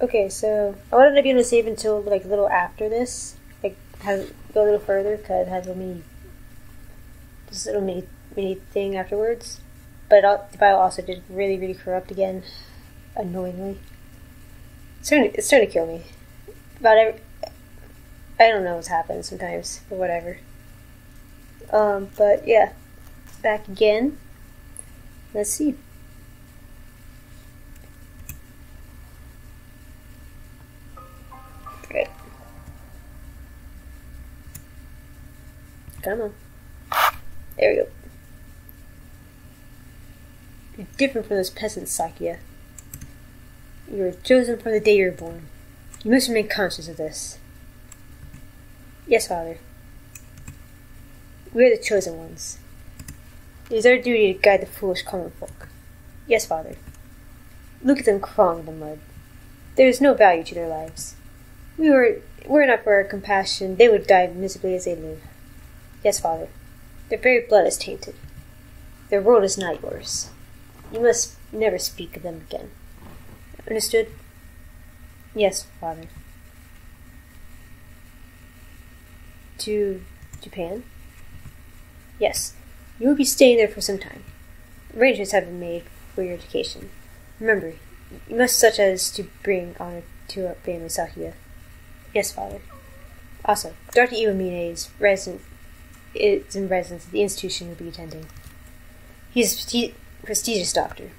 Okay, so I wanted to be able to save until like a little after this, like go a little further, cause it has this little mini thing afterwards. But the file also did really corrupt again, annoyingly. It's starting to kill me. I don't know what's happened sometimes, but whatever. But yeah, back again. Let's see. Great. Come on. There we go. You're different from those peasants, Sakia. You were chosen from the day you were born. You must remain conscious of this. Yes, Father. We are the chosen ones. It is our duty to guide the foolish common folk. Yes, Father. Look at them crawling in the mud. There is no value to their lives. Were it not for our compassion, they would die miserably as they live. Yes, Father. Their very blood is tainted. Their world is not yours. You must never speak of them again. Understood? Yes, Father. To Japan? Yes. You will be staying there for some time. Arrangements have been made for your education. Remember, you must such as to bring honor to our family, Sakia. Yes, Father. Also, Dr. Iwamine is in residence at the institution you'll be attending. He is a prestigious doctor.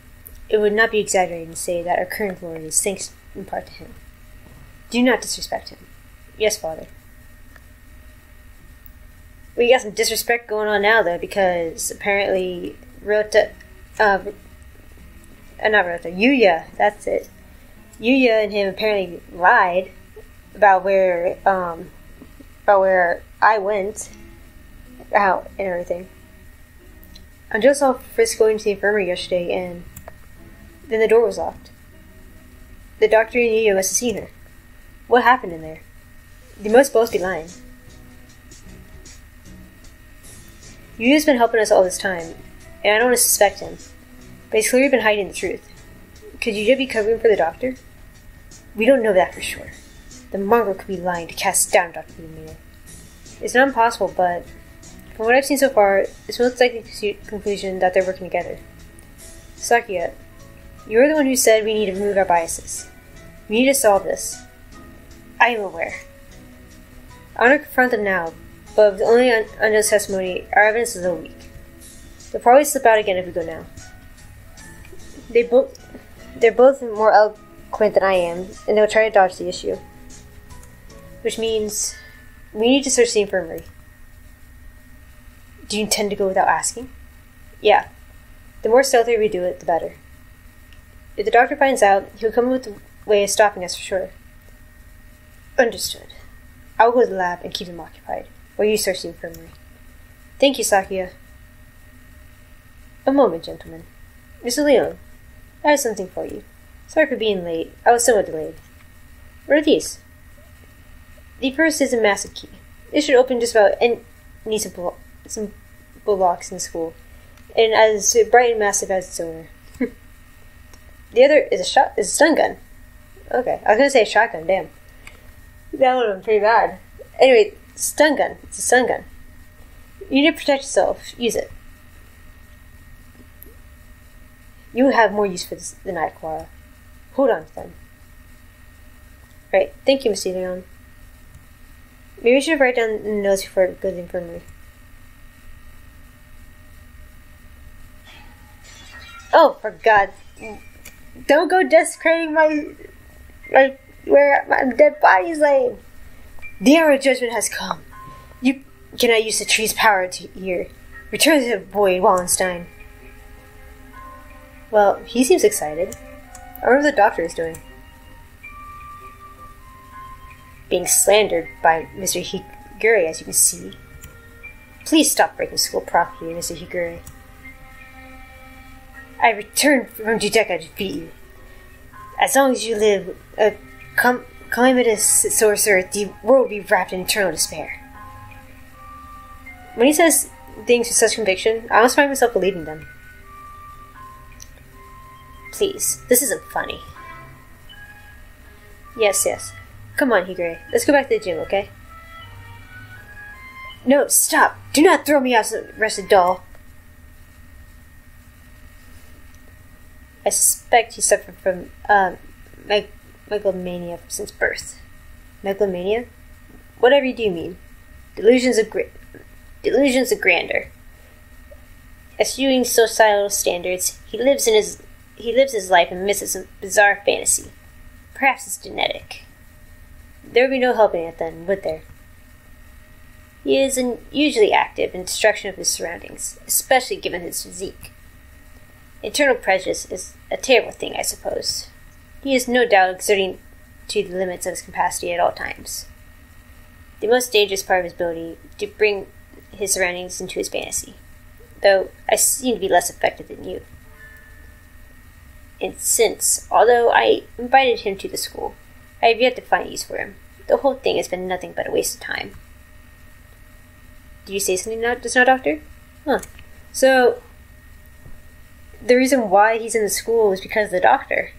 It would not be exaggerating to say that our current glory is thanks in part to him. Do not disrespect him. Yes, Father. We got some disrespect going on now, though, because apparently Yuya, that's it. Yuya and him apparently lied about where I went out and everything. I just saw Frisk going to the infirmary yesterday, and then the door was locked. The doctor and Yuya must have seen her. What happened in there? They must both be lying. Yuya's been helping us all this time, and I don't want to suspect him, but he's clearly been hiding the truth. Could Yuya be covering for the doctor? We don't know that for sure. The mongrel could be lying to cast down Dr. Lumina. It's not impossible, but from what I've seen so far, it's most likely the conclusion that they're working together. Sakia, you're the one who said we need to remove our biases. We need to solve this. I am aware. I want to confront them now, but with only unjust testimony, our evidence is a little weak. They'll probably slip out again if we go now. They're both more eloquent than I am, and they'll try to dodge the issue. Which means we need to search the infirmary. Do you intend to go without asking? Yeah. The more stealthy we do it, the better. If the doctor finds out, he'll come up with a way of stopping us for sure. Understood. I will go to the lab and keep them occupied, while you search the infirmary. Thank you, Sakia. A moment, gentlemen. Mr. Leon, I have something for you. Sorry for being late. I was somewhat delayed. What are these? The first is a massive key. It should open just about any simple locks in the school, and as bright and massive as its owner. The other is a stun gun. Okay, I was gonna say shotgun. Damn, that would have been pretty bad. Anyway, stun gun. It's a stun gun. You need to protect yourself. Use it. You have more use for this than I, Quara. Hold on to them. Right. Thank you, Mr. Leon. Maybe we should write down the notes before we go to the infirmary. Oh, for God. Don't go desecrating where my dead body is laying. The hour of judgment has come. You cannot use the tree's power here. Return to the boy, Wallenstein. Well, he seems excited. I wonder what the doctor is doing. Being slandered by Mr. Higure, as you can see. Please stop breaking school property, Mr. Higure. I returned from Judecca to defeat you. As long as you live, a calamitous sorcerer, the world will be wrapped in eternal despair. When he says things with such conviction, I almost find myself believing them. Please, this isn't funny. Yes, yes. Come on, Higure. Let's go back to the gym, okay? No, stop! Do not throw me out as a rested doll! I suspect he suffered from, megalomania since birth. Megalomania? Whatever you do mean. Delusions of grandeur. Eschewing societal standards, he lives his life amidst a bizarre fantasy. Perhaps it's genetic. There would be no helping it then, would there? He is unusually active in destruction of his surroundings, especially given his physique. Internal prejudice is a terrible thing, I suppose. He is no doubt exerting to the limits of his capacity at all times. The most dangerous part of his ability to bring his surroundings into his fantasy, though I seem to be less effective than you. And since, although I invited him to the school, I have yet to find use for him. The whole thing has been nothing but a waste of time. Did you say something just now, Doctor? Huh. So, the reason why he's in the school is because of the doctor.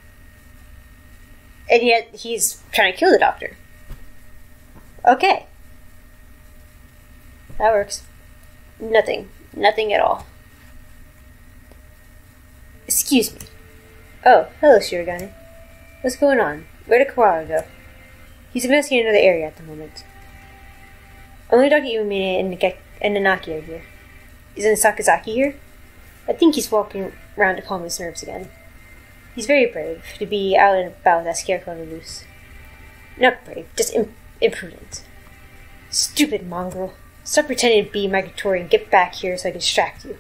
And yet, he's trying to kill the doctor. Okay. That works. Nothing. Nothing at all. Excuse me. Oh, hello, Shirogane. What's going on? Where did Kawara go? He's investigating another area at the moment. Only Dr. Iwamine and Nanaki are here. Isn't Sakazaki here? I think he's walking around to calm his nerves again. He's very brave to be out and about with that scarecrow loose. Not brave, just imprudent. Stupid mongrel. Stop pretending to be migratory and get back here so I can distract you.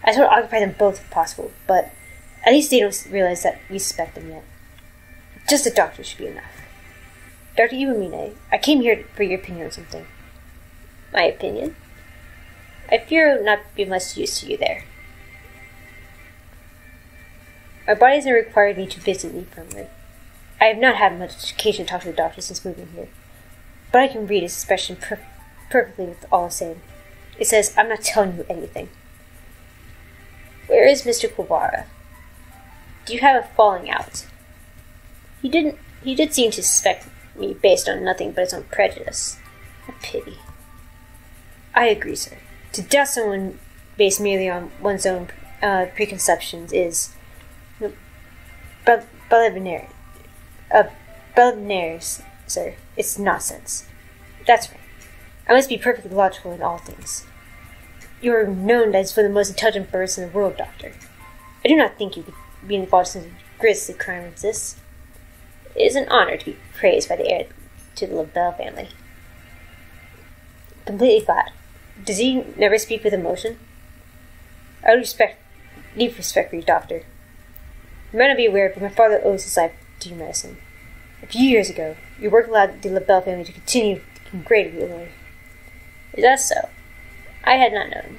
I just want to occupy them both if possible, but at least they don't realize that we suspect them yet. Just a doctor should be enough. Dr. Iwamine, I came here for your opinion on something. My opinion? I fear I will not be much use to you there. My body hasn't required me to visit me firmly. I have not had much occasion to talk to the doctor since moving here, but I can read his expression perfectly with all I'm saying. It says, I'm not telling you anything. Where is Mr. Kawara? Do you have a falling out? He did seem to suspect me based on nothing but his own prejudice. A pity. I agree, sir. To doubt someone based merely on one's own preconceptions is Bellinaires, sir. It's nonsense. That's right. I must be perfectly logical in all things. You are known as one of the most intelligent birds in the world, Doctor. I do not think you could be involved in a grisly crime as this. It is an honor to be praised by the heir to the LaBelle family. Completely flat. Does he never speak with emotion? I would deep respect for you, Doctor. You might not be aware, but my father owes his life to your medicine. A few years ago, your work allowed the LaBelle family to continue in greater glory. Is that so? I had not known.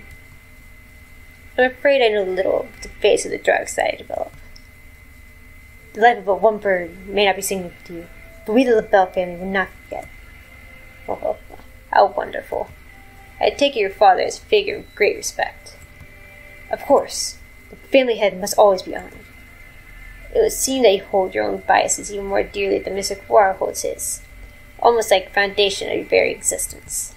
I'm afraid I know little of the face of the drugs that I develop. The life of but one bird may not be significant to you, but we the LaBelle family will not forget. Oh, how wonderful. I take it your father is a figure of great respect. Of course, the family head must always be honored. It would seem that you hold your own biases even more dearly than Mr. Kawara holds his, almost like the foundation of your very existence.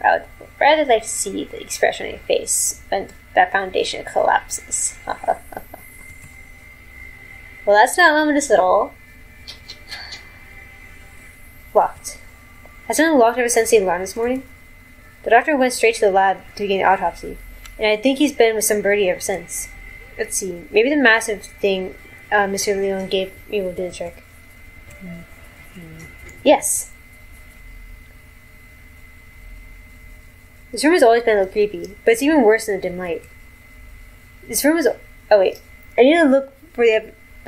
I would rather like to see the expression on your face when that foundation collapses. Well, that's not ominous at all. Locked. Has it been locked ever since the alarm this morning? The doctor went straight to the lab to begin the autopsy, and I think he's been with some birdie ever since. Let's see. Maybe the massive thing Mr. Leon gave me will do the trick. Yes. This room has always been a little creepy, but it's even worse in the dim light. This room is... Oh, wait. I need to look for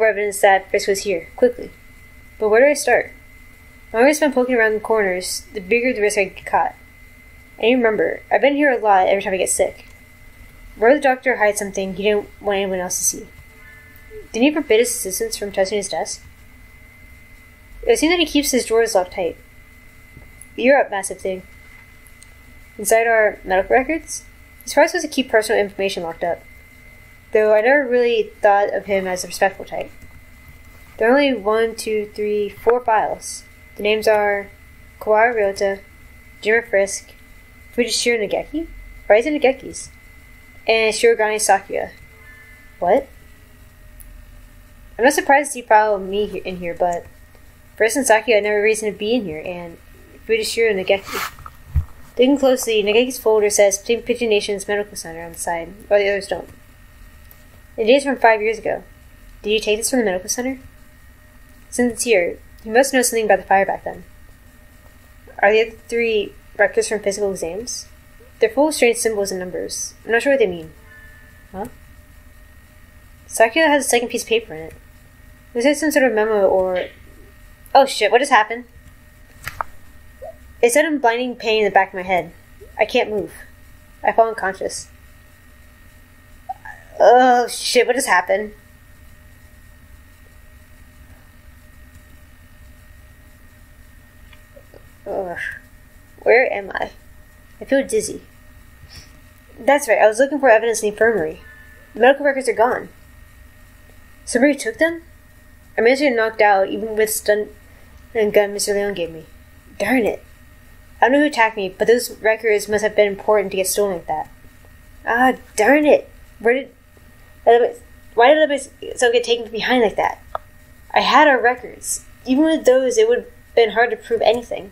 evidence that Frisk was here, quickly. But where do I start? The longer I spend poking around the corners, the bigger the risk I get caught. And you remember, I've been here a lot every time I get sick. Where the doctor hides something he didn't want anyone else to see. Didn't he forbid his assistants from touching his desk? It would seem that he keeps his drawers locked tight. You're up, massive thing. Inside our medical records, he's probably supposed to keep personal information locked up. Though I never really thought of him as a respectful type. There are only 4 files. The names are Kawara Ryota, Jimmer Frisk, Fujishiro Nageki? Why is it Nageki's? And Shirogane Sakuya. What? I'm not surprised you follow me in here, but Frisk and Sakuya had never reason to be in here, and Fujishiro Nageki. Looking closely, Nageki's folder says Pigeon Nation's Medical Center on the side, while the others don't. The data is from 5 years ago. Did you take this from the medical center? Since it's here, you must know something about the fire back then. Are the other 3 records from physical exams? They're full of strange symbols and numbers. I'm not sure what they mean. Huh? Sakuya has a second piece of paper in it. Looks like some sort of memo or... Oh shit, what just happened? It said I'm blinding pain in the back of my head. I can't move. I fall unconscious. Oh shit, what just happened? Ugh. Where am I? I feel dizzy. That's right, I was looking for evidence in the infirmary. The medical records are gone. Somebody took them? I managed to get knocked out, even with the stun and gun Mr. Leon gave me. Darn it. I don't know who attacked me, but those records must have been important to get stolen like that. Ah, darn it. Why did so get taken behind like that? I had our records. Even with those, it would have been hard to prove anything.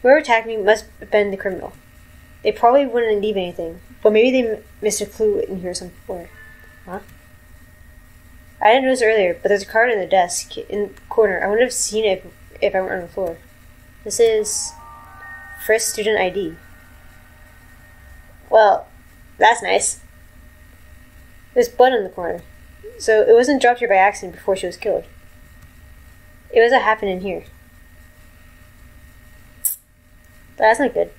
Whoever attacked me must have been the criminal. They probably wouldn't leave anything, but maybe they missed a clue in here somewhere. Huh? I didn't notice earlier, but there's a card in the desk in the corner. I wouldn't have seen it if I weren't on the floor. This is Frisk student ID. Well, that's nice. There's blood in the corner, so it wasn't dropped here by accident before she was killed. It was what happened in here. That's not good.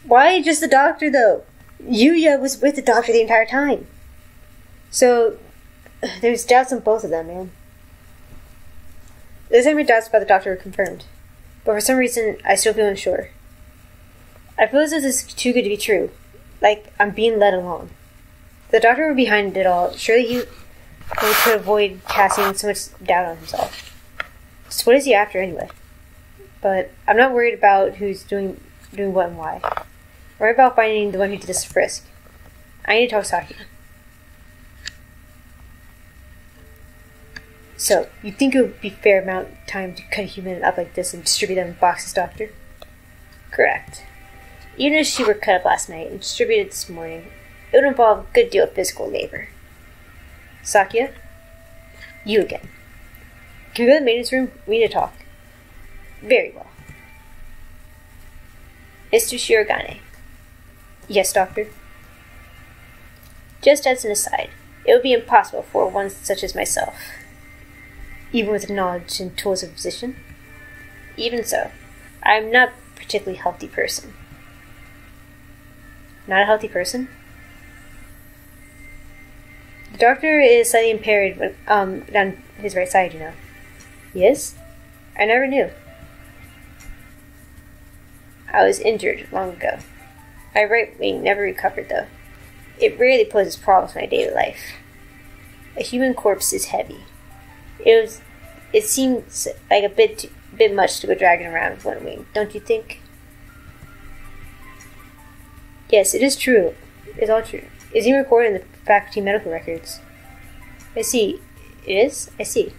Why just the doctor, though? Yuya was with the doctor the entire time. So, there's doubts on both of them, man. This time my doubts about the doctor were confirmed. But for some reason, I still feel unsure. I feel as if this is too good to be true. Like, I'm being led along. If the doctor were behind it all, surely he could avoid casting so much doubt on himself. So what is he after, anyway? But I'm not worried about who's doing what and why. I'm worried about finding the one who did this to Frisk. I need to talk to Sakuya. So, you think it would be fair amount of time to cut a human up like this and distribute them in boxes, Doctor? Correct. Even if she were cut up last night and distributed this morning, it would involve a good deal of physical labor. Sakuya? You again. Can we go to the maintenance room? We need to talk. Very well. Mr. Shirogane. Yes, Doctor? Just as an aside, it would be impossible for one such as myself, even with the knowledge and tools of a physician. Even so, I am not a particularly healthy person. Not a healthy person? The doctor is slightly impaired when, down his right side, you know. He is? I never knew. I was injured long ago. My right wing never recovered, though. It rarely poses problems in my daily life. A human corpse is heavy. It seems like a bit much to go dragging around with one wing, don't you think? Yes, it is true. It's all true. It's even recorded in the faculty medical records. I see. It is? I see.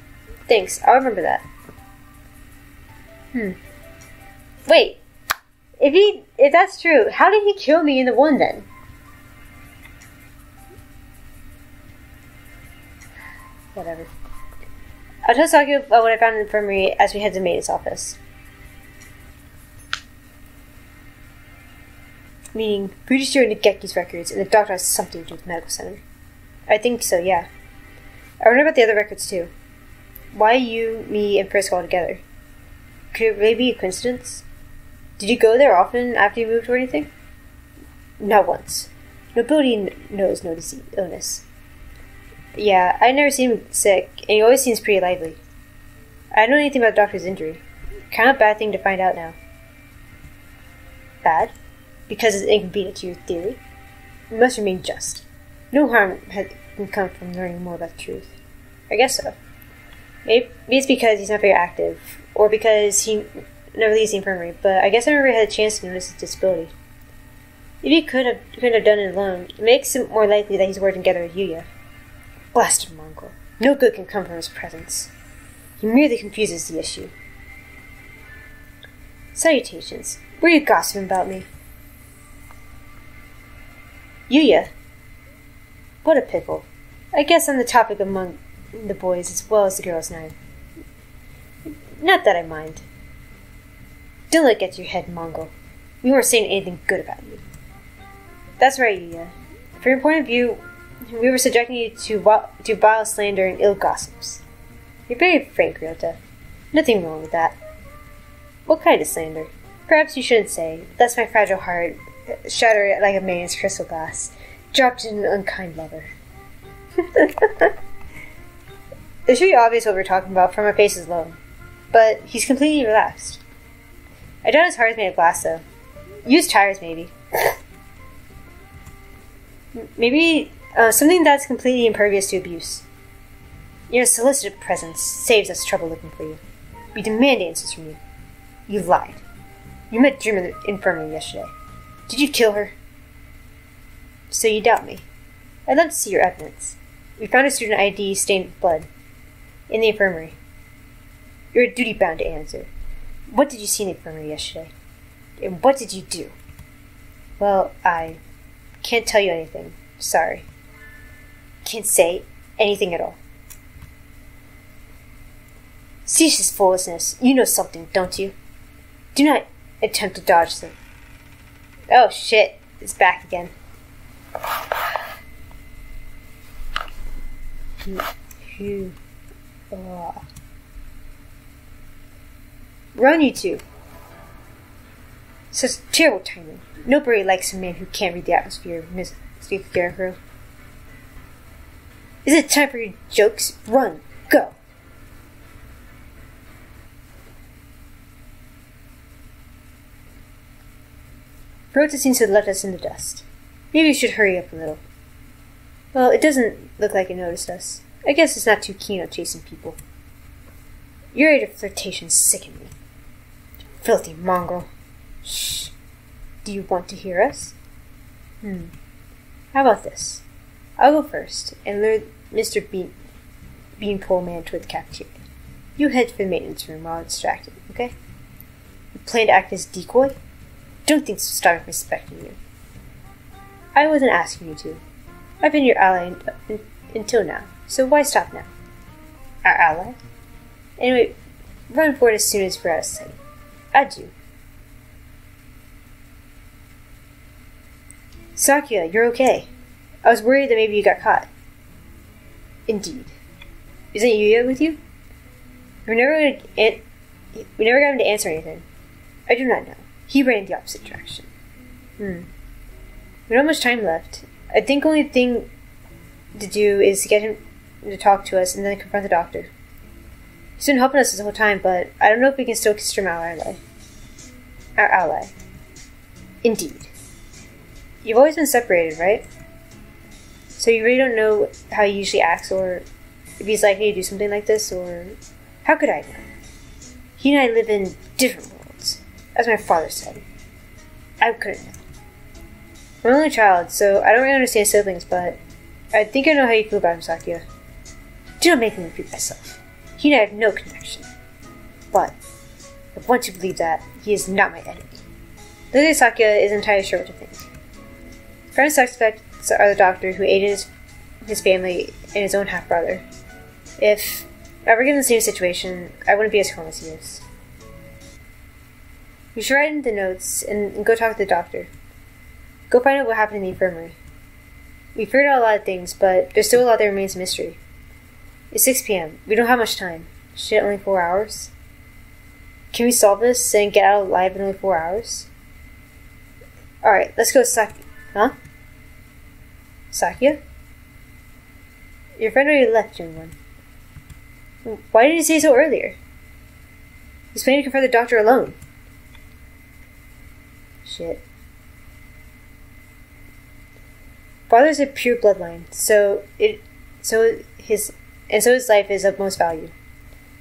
Thanks, I'll remember that. Wait. If that's true, how did he kill me in the one then? Whatever. I'll tell Sakuya about what I found in the infirmary as we head to the maintenance office. Meaning, Fujishiro Nageki's records, and the doctor has something to do with the medical center. I think so, yeah. I wonder about the other records too. Why you, me, and Frisk all together? Could it really be a coincidence? Did you go there often after you moved or anything? Not once. Nobody knows no illness. Yeah, I've never seen him sick, and he always seems pretty lively. I don't know anything about the doctor's injury. Kind of a bad thing to find out now. Bad? Because it's inconvenient to your theory? You must remain just. No harm can come from learning more about the truth. I guess so. Maybe it's because he's not very active, or because he never leaves the infirmary, but I guess I never had a chance to notice his disability. If he couldn't have done it alone, it makes it more likely that he's working together with Yuya. Blasted mongrel. No good can come from his presence. He merely confuses the issue. Salutations. Were you gossiping about me? Yuya. What a pickle. I guess I'm the topic among the boys as well as the girls now. Not that I mind. Don't let it get to your head, mongrel. We weren't saying anything good about you. That's right, Yuya. From your point of view, we were subjecting you to vile slander and ill gossips. You're very frank, Ryota. Nothing wrong with that. What kind of slander? Perhaps you shouldn't say. That's my fragile heart, shattered like a man's crystal glass, dropped in an unkind lover. It should be obvious what we're talking about from our faces alone, but he's completely relaxed. I doubt his heart is made of glass, though. Used tires, maybe. Maybe something that's completely impervious to abuse. Your solicited presence saves us trouble looking for you. We demand answers from you. You lied. You met Dream in the infirmary yesterday. Did you kill her? So you doubt me. I'd love to see your evidence. We found a student ID stained with blood in the infirmary. You're duty-bound to answer. What did you see in the infirmary yesterday? And what did you do? Well, I can't tell you anything. Sorry. Can't say anything at all. Cease this foolishness. You know something, don't you? Do not attempt to dodge them. Oh shit, it's back again. Run, you two. Such terrible timing. Nobody likes a man who can't read the atmosphere, Miss Scarecrow. Is it time for your jokes? Run. Go. Rota seems to have left us in the dust. Maybe we should hurry up a little. Well, it doesn't look like it noticed us. I guess it's not too keen on chasing people. Your rate of flirtation sickened me. Filthy mongrel. Shh. Do you want to hear us? How about this? I'll go first and lure Mr. Beanpole Man toward the cafeteria. You head for the maintenance room while I'm distracted, okay? You plan to act as decoy? Don't think so stop me from respecting you. I wasn't asking you to. I've been your ally until now, so why stop now? Our ally? Anyway, run for it as soon as we're out of sight. Adieu. Sakuya, you're okay. I was worried that maybe you got caught. Indeed. Isn't Yuya with you? We never got him to answer anything. I do not know. He ran in the opposite direction. We don't have much time left. I think the only thing to do is to get him to talk to us and then confront the doctor. He's been helping us this whole time, but I don't know if we can still consider him our ally. Our ally. Indeed. You've always been separated, right? So you really don't know how he usually acts, or if he's likely to do something like this, or... How could I know? He and I live in different worlds, as my father said. I couldn't know. I'm an only child, so I don't really understand siblings, but I think I know how you feel about him, Sakuya. Do not make me repeat myself. He and I have no connection. But I want to believe that he is not my enemy. Lily Sakuya is entirely sure what to think. Friends suspects are the doctor who aided his family and his own half-brother. If I were given the same situation, I wouldn't be as calm as he is. We should write in the notes and go talk to the doctor. Go find out what happened in the infirmary. We figured out a lot of things, but there's still a lot that remains a mystery. It's 6 p.m. We don't have much time. Shit, only 4 hours? Can we solve this and get out alive in only 4 hours? Alright, let's go Huh? Sakuya? Your friend already left, young one. Why did he say so earlier? He's planning to confront the doctor alone. Shit. Father's a pure bloodline, so his and so his life is of most value.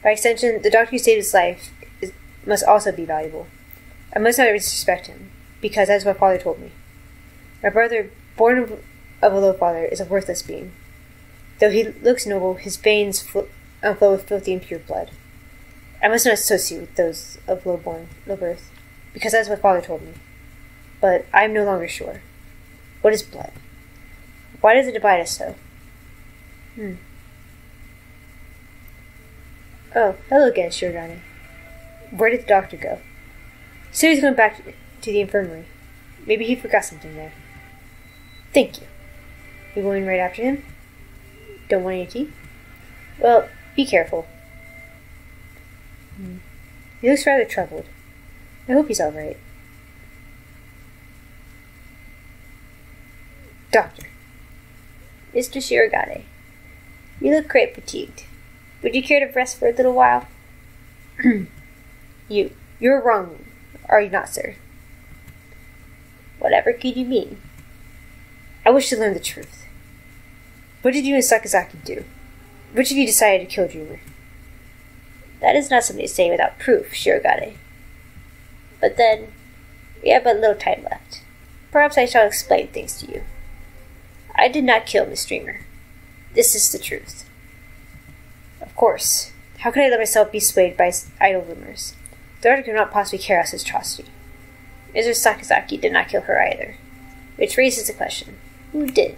By extension, the doctor who saved his life must also be valuable. I must not disrespect him, because that's what father told me. My brother, born of a low father, is a worthless being. Though he looks noble, his veins flow with filthy impure blood. I must not associate with those of low birth, because that's what father told me. But I am no longer sure. What is blood? Why does it divide us so? Oh, hello again, Shirogane. Where did the doctor go? He said he was going back to the infirmary. Maybe he forgot something there. Thank you. You going right after him? Don't want any tea? Well, be careful. He looks rather troubled. I hope he's alright. Doctor. Mr. Shirogane. You look quite fatigued. Would you care to rest for a little while? You're wrong, are you not, sir? Whatever could you mean? I wish to learn the truth. What did you and Sakazaki do? Which of you decided to kill Dreamer? That is not something to say without proof, Shirogane. But then, we have but little time left. Perhaps I shall explain things to you. I did not kill Miss Dreamer. This is the truth. Of course. How could I let myself be swayed by idle rumors? The doctor could not possibly carry out such atrocity. Mr. Sakazaki did not kill her either. Which raises the question, who did?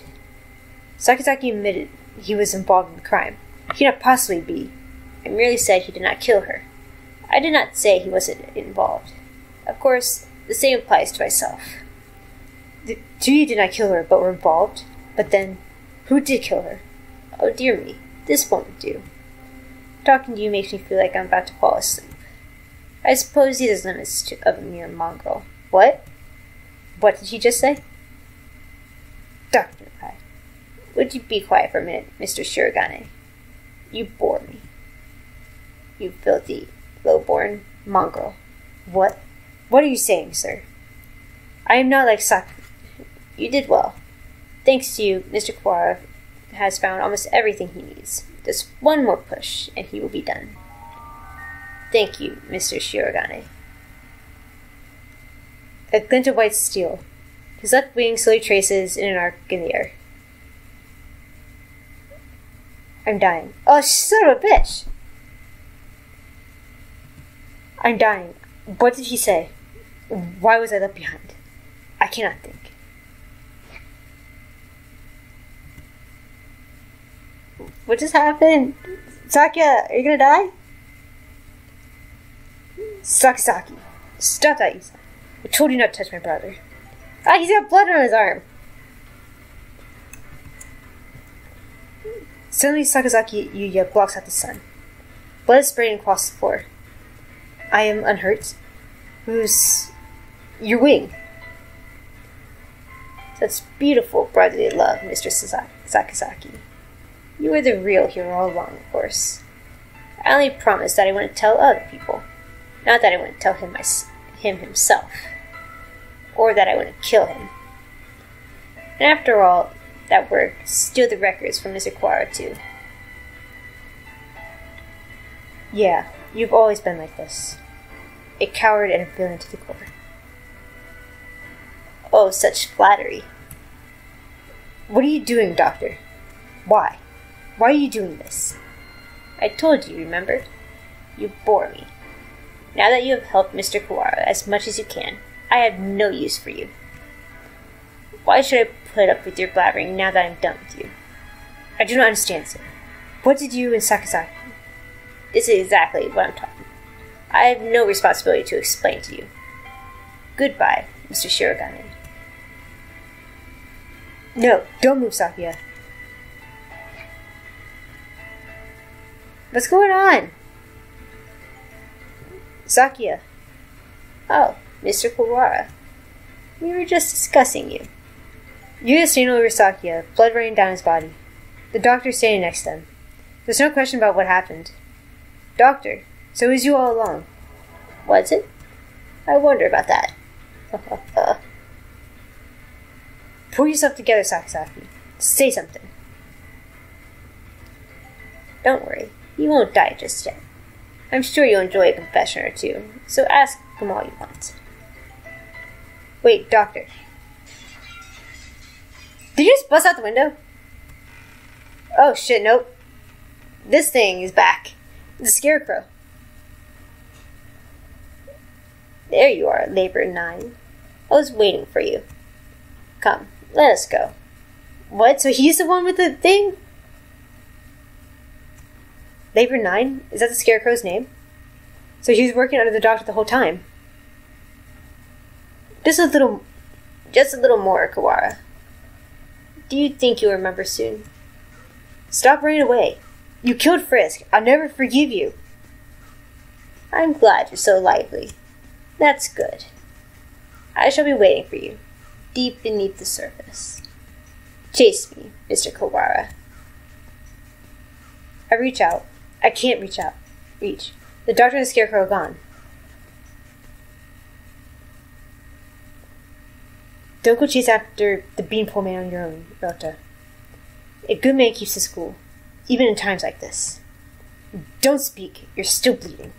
Sakazaki admitted he was involved in the crime. He could not possibly be. I merely said he did not kill her. I did not say he wasn't involved. Of course, the same applies to myself. The two of you did not kill her, but were involved. But then, who did kill her? Oh dear me, this won't do. Talking to you makes me feel like I'm about to fall asleep. I suppose he has limits of a mere mongrel. What? What did he just say? Doctor replied. Would you be quiet for a minute, Mr. Shirogane? You bore me. You filthy, low-born mongrel. What? What are you saying, sir? I am not like You did well. Thanks to you, Mr. Kuwara has found almost everything he needs. Just one more push, and he will be done. Thank you, Mr. Shirogane. A glint of white steel. His left wing slowly traces in an arc in the air. I'm dying. Oh, son of a bitch! I'm dying. What did he say? Why was I left behind? I cannot think. What just happened? Sakia, are you gonna die? Sakazaki, stop that, Isa. I told you not to touch my brother. Ah, he's got blood on his arm. Suddenly, Sakazaki Yuya blocks out the sun. Blood is spraying across the floor. I am unhurt. Who's your wing? That's beautiful brotherly love, Mr. Sakazaki. You were the real hero all along, of course. I only promised that I wouldn't tell other people. Not that I wouldn't tell him himself. Or that I wouldn't kill him. And after all that work, steal the records from Mr. Kuwara, too. Yeah, you've always been like this. A coward and a villain to the core. Oh, such flattery. What are you doing, Doctor? Why? Why are you doing this? I told you, remember? You bore me. Now that you have helped Mr. Kuwara as much as you can, I have no use for you. Why should I put up with your blabbering now that I'm done with you? I do not understand, sir. What did you and Sakazaki? This is exactly what I'm talking about. I have no responsibility to explain to you. Goodbye, Mr. Shirogane. No, don't move, Sakia. What's going on? Sakia. Oh, Mr. Kuwara. We were just discussing you. Yuya standing over Sakia, blood running down his body. The doctor standing next to him. There's no question about what happened. Doctor, so it was you all along. Was it? I wonder about that. Pull yourself together, Sakazaki. Say something. Don't worry, you won't die just yet. I'm sure you'll enjoy a confession or two, so ask him all you want. Wait, Doctor. Did you just bust out the window? Oh shit, nope. This thing is back. It's a scarecrow. There you are, Labor 9. I was waiting for you. Come, let us go. What? So he's the one with the thing? Labor 9? Is that the scarecrow's name? So he was working under the doctor the whole time. Just a little more, Kawara. Do you think you'll remember soon? Stop running away. You killed Frisk. I'll never forgive you. I'm glad you're so lively. That's good. I shall be waiting for you, deep beneath the surface. Chase me, Mr. Kawara. I reach out. I can't reach out. Reach. The doctor and the scarecrow are gone. Don't go chase after the beanpole man on your own, Rota. A good man keeps his cool, even in times like this. Don't speak. You're still bleeding.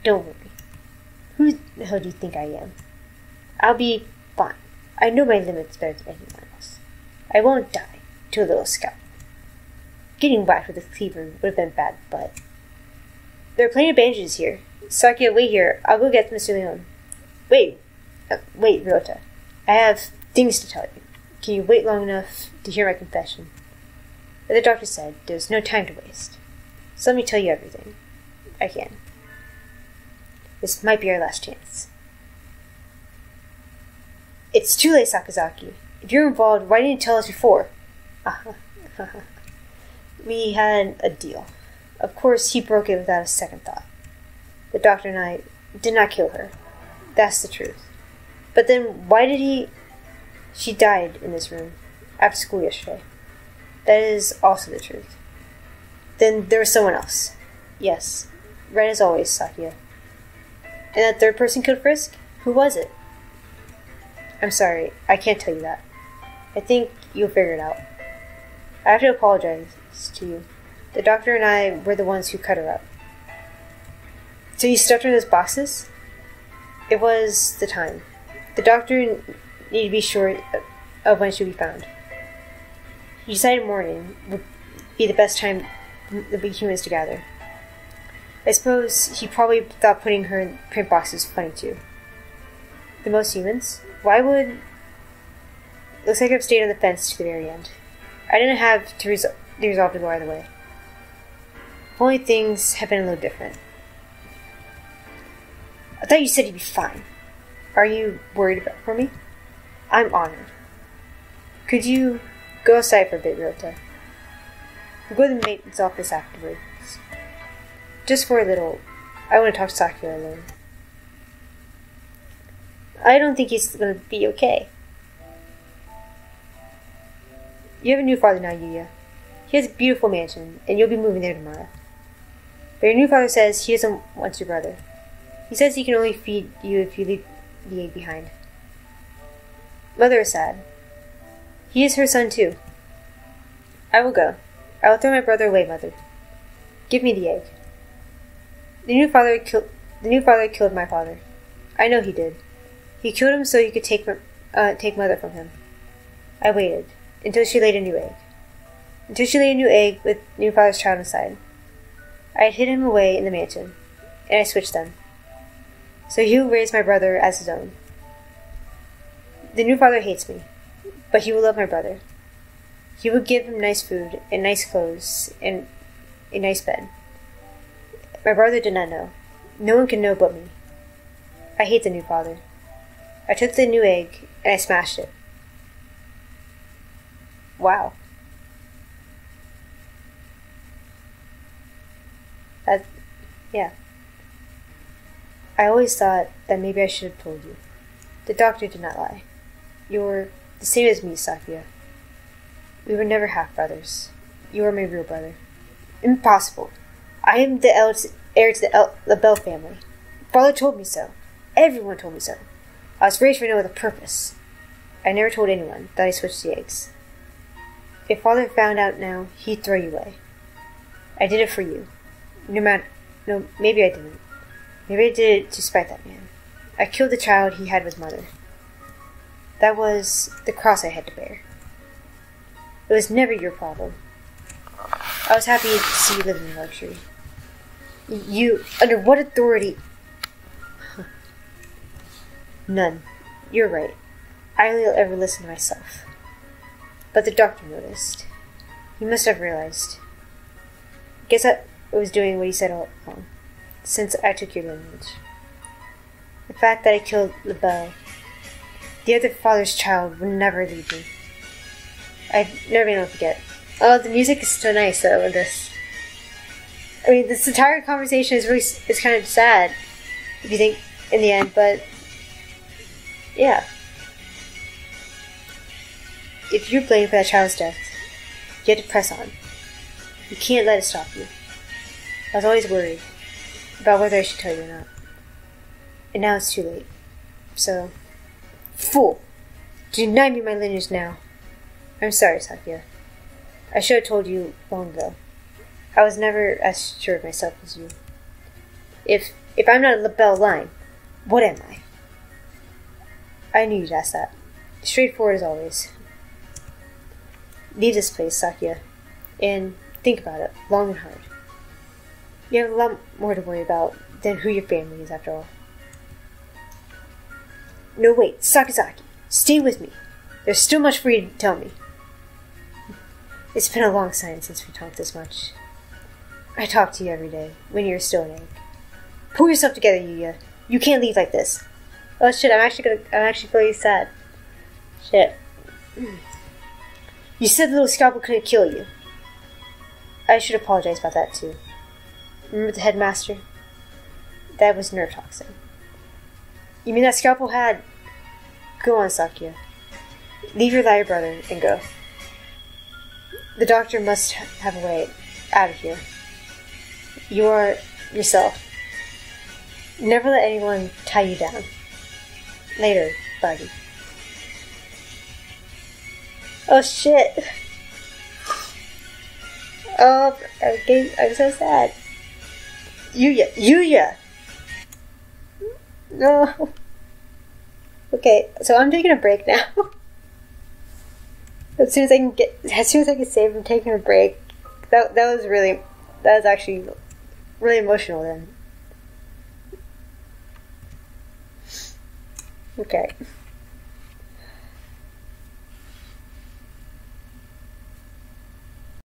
Don't worry. Who the hell do you think I am? I'll be fine. I know my limits better than anyone else. I won't die to a little scout. Getting whacked with a cleaver would have been bad, but... There are plenty of bandages here. Sakia, wait here. I'll go get Mr. Leon. Wait, Rota. I have things to tell you. Can you wait long enough to hear my confession? As the doctor said, there's no time to waste. So let me tell you everything. I can. This might be our last chance. It's too late, Sakazaki. If you're involved, why didn't you tell us before? We had a deal. Of course, he broke it without a second thought. The doctor and I did not kill her. That's the truth. But then, why did he... She died in this room, after school yesterday. That is also the truth. Then there was someone else. Yes, right as always, Sakia. And that third person killed Frisk? Who was it? I'm sorry, I can't tell you that. I think you'll figure it out. I have to apologize to you. The doctor and I were the ones who cut her up. So you stuffed her in those boxes? It was the time. The doctor needed to be sure of when she would be found. He decided morning would be the best time the big humans to gather. I suppose he probably thought putting her in print boxes was funny too. The most humans? Why would... Looks like I've stayed on the fence to the very end. I didn't have to resolve to go either way. If only things had been a little different. I thought you said you'd be fine. Are you worried for me? I'm honored. Could you go outside for a bit, Ryota? We'll go to the maintenance office afterwards. Just for a little. I want to talk to Sakura alone. I don't think he's going to be okay. You have a new father now, Yuya. He has a beautiful mansion, and you'll be moving there tomorrow. But your new father says he doesn't want your brother. He says he can only feed you if you leave the egg behind. Mother is sad. He is her son too. I will go. I will throw my brother away, Mother. Give me the egg. The new father killed my father. I know he did. He killed him so he could take Mother from him. I waited until she laid a new egg. Until she laid a new egg with new father's child inside. I had hid him away in the mansion, and I switched them. So he will raise my brother as his own. The new father hates me, but he will love my brother. He will give him nice food and nice clothes and a nice bed. My brother did not know. No one can know but me. I hate the new father. I took the new egg and I smashed it. Wow. Yeah. I always thought that maybe I should have told you. The doctor did not lie. You're the same as me, Sakia. We were never half-brothers. You are my real brother. Impossible. I am the heir to the Bell family. Father told me so. Everyone told me so. I was raised for no other purpose. I never told anyone that I switched the eggs. If Father found out now, he'd throw you away. I did it for you. No, maybe I didn't. Maybe I did it to spite that man. I killed the child he had with mother. That was the cross I had to bear. It was never your problem. I was happy to see you live in luxury. You, under what authority? None. You're right. I only ever listen to myself. But the doctor noticed. He must have realized. Guess I was doing what he said all along, since I took your lineage. The fact that I killed LaBelle, the other father's child, would never leave me. I've never been able to forget. Oh, the music is so nice though in this. I mean, this entire conversation is kind of sad, if you think, in the end, but yeah. If you're blamed for that child's death, you have to press on. You can't let it stop you. I was always worried about whether I should tell you or not. And now it's too late. So, fool! Deny me my lineage now. I'm sorry, Sakya. I should have told you long ago. I was never as sure of myself as you. If I'm not a LaBelle line, what am I? I knew you'd ask that. Straightforward as always. Leave this place, Sakya, and think about it long and hard. You have a lot more to worry about than who your family is, after all. No, wait, Sakazaki, stay with me. There's still much for you to tell me. It's been a long time since we talked this much. I talk to you every day, when you're still an egg. Pull yourself together, Yuya. You can't leave like this. Oh shit, I'm actually really sad. Shit. You said the little scalpel couldn't kill you. I should apologize about that too. Remember the headmaster? That was nerve toxin. You mean that scalpel had... Go on, Sakya. Leave your liar brother and go. The doctor must have a way out of here. You are yourself. Never let anyone tie you down. Later, buddy. Oh shit! Oh, I'm so sad. Yuya! No. Okay, so I'm taking a break now. As soon as I can save, I'm taking a break. That was actually really emotional then. Okay.